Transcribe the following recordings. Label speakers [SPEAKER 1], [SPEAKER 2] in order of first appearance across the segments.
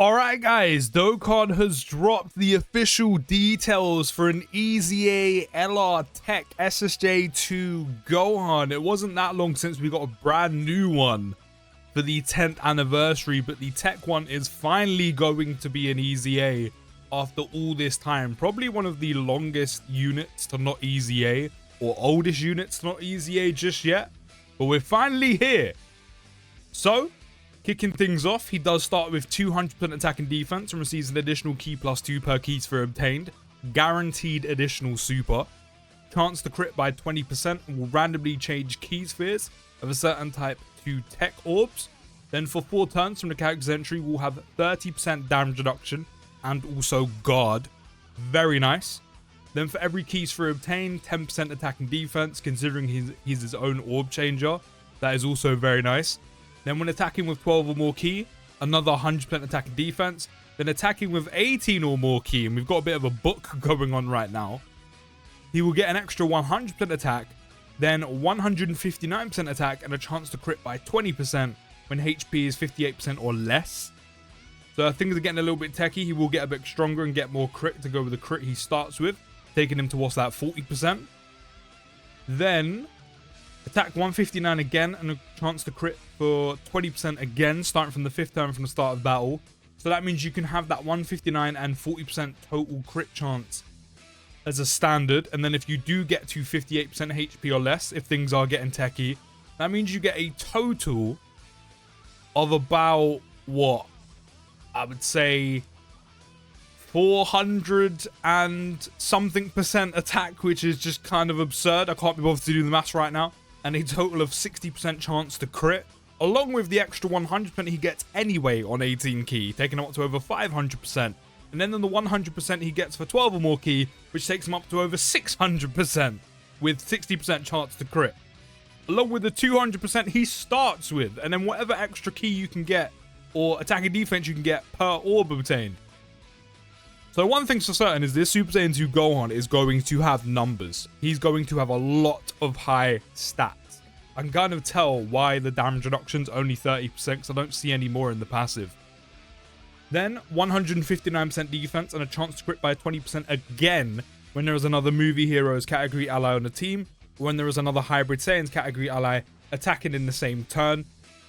[SPEAKER 1] Alright guys, Dokkan has dropped the official details for an EZA LR TEQ SSJ2 Gohan. It wasn't that long since we got a brand new one for the 10th anniversary, but the TEQ one is finally going to be an EZA after all this time. Probably one of the longest units to not EZA, or oldest units to not EZA just yet, but we're finally here. So, kicking things off, he does start with 200% attack and defense and receives an additional key +2 per key sphere obtained. Guaranteed additional super. Chance to crit by 20% and will randomly change key spheres of a certain type to TEQ orbs. Then for 4 turns from the character's entry, we'll have 30% damage reduction and also guard. Very nice. Then for every key sphere obtained, 10% attack and defense, considering he's his own orb changer. That is also very nice. Then when attacking with 12 or more key, another 100% attack and defense. Then attacking with 18 or more key, and we've got a bit of a book going on right now, he will get an extra 100% attack, then 159% attack, and a chance to crit by 20% when HP is 58% or less. So things are getting a little bit techie. He will get a bit stronger and get more crit to go with the crit he starts with, taking him towards that 40%. Then attack 159 again and a chance to crit for 20% again, starting from the 5th turn from the start of battle. So that means you can have that 159 and 40% total crit chance as a standard. And then if you do get to 58% HP or less, if things are getting techie, that means you get a total of about, what, I would say 400 and something percent attack, which is just kind of absurd. I can't be bothered to do the maths right now. And a total of 60% chance to crit, along with the extra 100% he gets anyway on 18 key, taking him up to over 500%. And then the 100% he gets for 12 or more key, which takes him up to over 600%, with 60% chance to crit. Along with the 200% he starts with, and then whatever extra key you can get, or attack and defense you can get per orb obtained. So one thing's for certain is this Super Saiyan 2 Gohan is going to have numbers. He's going to have a lot of high stats. I can kind of tell why the damage reduction's only 30% because I don't see any more in the passive. Then 159% defense and a chance to crit by 20% again when there is another movie heroes category ally on the team, or when there is another hybrid Saiyans category ally attacking in the same turn.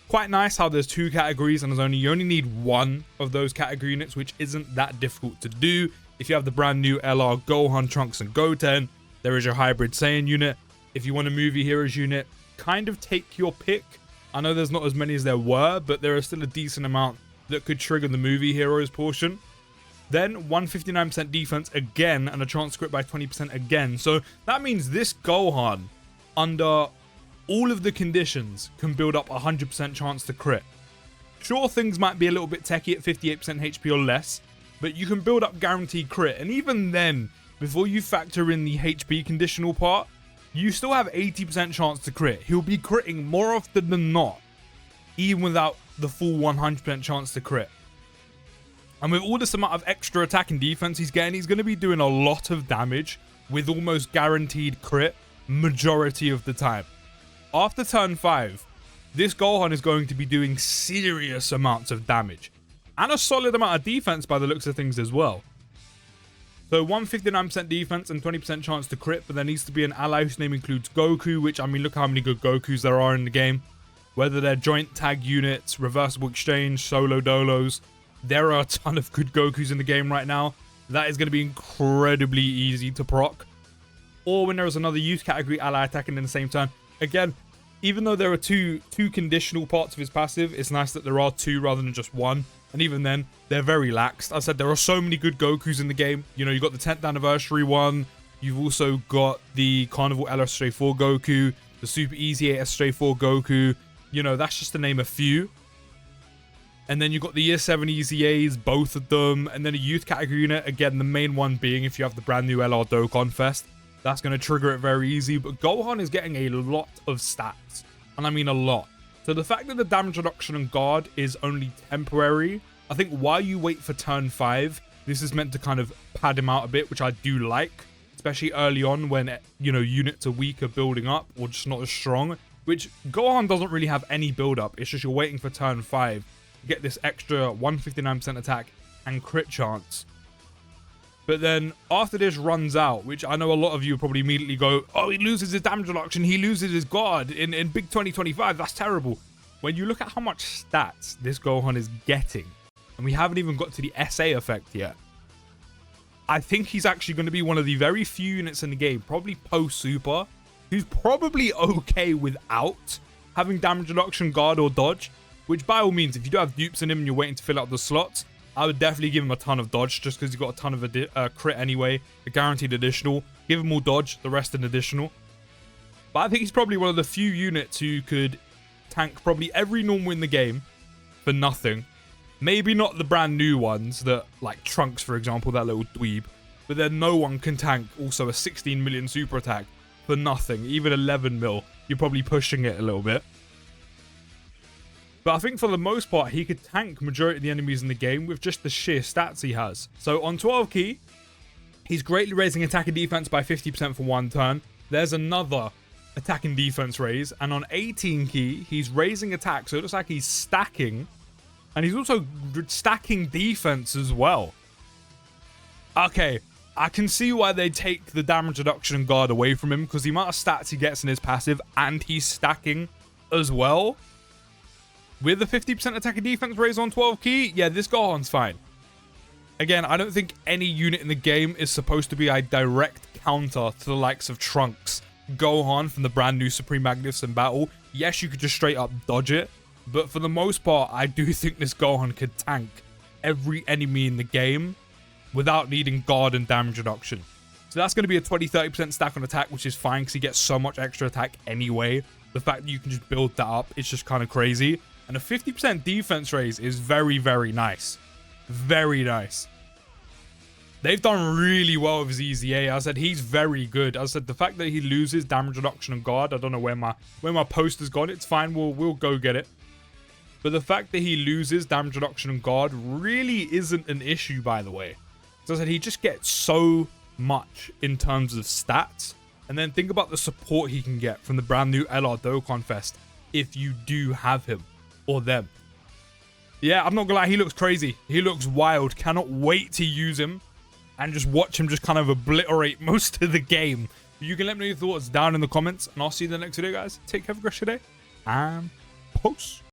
[SPEAKER 1] Quite nice how there's 2 categories and you only need 1 of those category units, which isn't that difficult to do. If you have the brand new LR Gohan, Trunks, and Goten, there is your hybrid Saiyan unit. If you want a movie heroes unit, kind of take your pick. I know there's not as many as there were, but there are still a decent amount that could trigger the movie heroes portion. Then 159% defense again and a chance to crit by 20% again. So that means this Gohan, under all of the conditions, can build up 100% chance to crit. Sure, things might be a little bit techie at 58% HP or less, but you can build up guaranteed crit. And even then, before you factor in the HP conditional part, you still have 80% chance to crit. He'll be critting more often than not, even without the full 100% chance to crit. And with all this amount of extra attack and defense he's getting, he's going to be doing a lot of damage with almost guaranteed crit majority of the time. After turn 5, this Gohan is going to be doing serious amounts of damage. And a solid amount of defense by the looks of things as well. So 159% defense and 20% chance to crit, but there needs to be an ally whose name includes Goku, which, I mean, look how many good Gokus there are in the game. Whether they're joint tag units, reversible exchange, solo dolos, there are a ton of good Gokus in the game right now. That is going to be incredibly easy to proc. Or when there is another youth category ally attacking in the same turn. Again, even though there are two conditional parts of his passive, it's nice that there are 2 rather than just 1. And even then, they're very laxed. I said there are so many good Gokus in the game. You know, you've got the 10th anniversary one. You've also got the Carnival LSJ4 Goku, the Super EZA SJ4 Goku. You know, that's just to name a few. And then you've got the Year 7 EZAs, both of them. And then a youth category unit. Again, the main one being if you have the brand new LR Dokkan Fest. That's going to trigger it very easy. But Gohan is getting a lot of stats. And I mean a lot. So the fact that the damage reduction and guard is only temporary, I think while you wait for turn 5, this is meant to kind of pad him out a bit, which I do like. Especially early on when, you know, units are weaker building up or just not as strong. Which Gohan doesn't really have any build up. It's just you're waiting for turn 5 get this extra 159% attack and crit chance. But then after this runs out, which I know a lot of you probably immediately go, oh, he loses his damage reduction, he loses his guard in big 2025, that's terrible. When you look at how much stats this Gohan is getting, and we haven't even got to the SA effect yet, I think he's actually going to be one of the very few units in the game, probably post-super, who's probably okay without having damage reduction, guard, or dodge. Which by all means, if you do have dupes in him and you're waiting to fill out the slots, I would definitely give him a ton of dodge, just because he's got a ton of crit anyway, a guaranteed additional. Give him more dodge, the rest an additional. But I think he's probably one of the few units who could tank probably every normal in the game for nothing. Maybe not the brand new ones that, like Trunks, for example, that little dweeb. But then no one can tank also a 16 million super attack for nothing. Even 11 mil, you're probably pushing it a little bit. But I think for the most part, he could tank majority of the enemies in the game with just the sheer stats he has. So on 12 key, he's greatly raising attack and defense by 50% for one turn. There's another attack and defense raise. And on 18 key, he's raising attack. So it looks like he's stacking. And he's also stacking defense as well. Okay, I can see why they take the damage reduction and guard away from him, because the amount of stats he gets in his passive and he's stacking as well. With the 50% attack and defense raise on 12 key, yeah, this Gohan's fine. Again, I don't think any unit in the game is supposed to be a direct counter to the likes of Trunks, Gohan from the brand new Supreme Magnificent Battle. Yes, you could just straight up dodge it, but for the most part, I do think this Gohan could tank every enemy in the game without needing guard and damage reduction. So that's going to be a 20-30% stack on attack, which is fine because he gets so much extra attack anyway. The fact that you can just build that up, it's just kind of crazy. And a 50% defense raise is very, very nice. Very nice. They've done really well with his EZA. I said he's very good. I said the fact that he loses damage reduction and guard, I don't know where my poster's gone. It's fine. We'll go get it. But the fact that he loses damage reduction and guard really isn't an issue, by the way. So I said he just gets so much in terms of stats. And then think about the support he can get from the brand new LR Dokkan Fest if you do have him. Or them. Yeah, I'm not gonna lie, he looks crazy. He looks wild. Cannot wait to use him and just watch him just kind of obliterate most of the game. You can let me know your thoughts down in the comments, and I'll see you in the next video, guys. Take care, have a great day, and post.